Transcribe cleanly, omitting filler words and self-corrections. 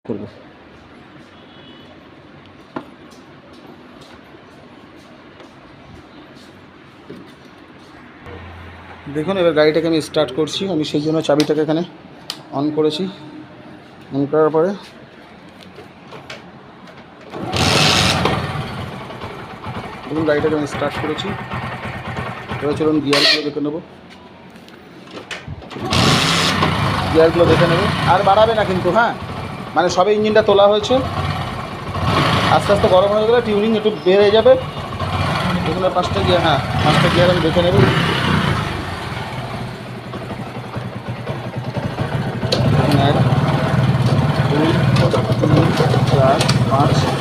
করব। দেখুন এবার গাড়িটাকে আমি স্টার্ট করছি। আমি সেই জন্য চাবিটাকে এখানে অন করেছি। অন করার পরে দেখুন গাড়িটাকে আমি স্টার্ট করেছি। এবার চলুন গিয়ারগুলো দেখে নেবো। গিয়ারগুলো দেখে নেবো, আর বাড়াবে না কিন্তু, হ্যাঁ, মানে সবে ইঞ্জিনটা তোলা হয়েছে। আস্তে আস্তে গরম হয়ে গেলে টিউনিং একটু বেড়ে যাবে। দেখুন 5টা গিয়ার, হ্যাঁ 5টা গিয়ার আমি দেখে নেব। 1 2 3 4 5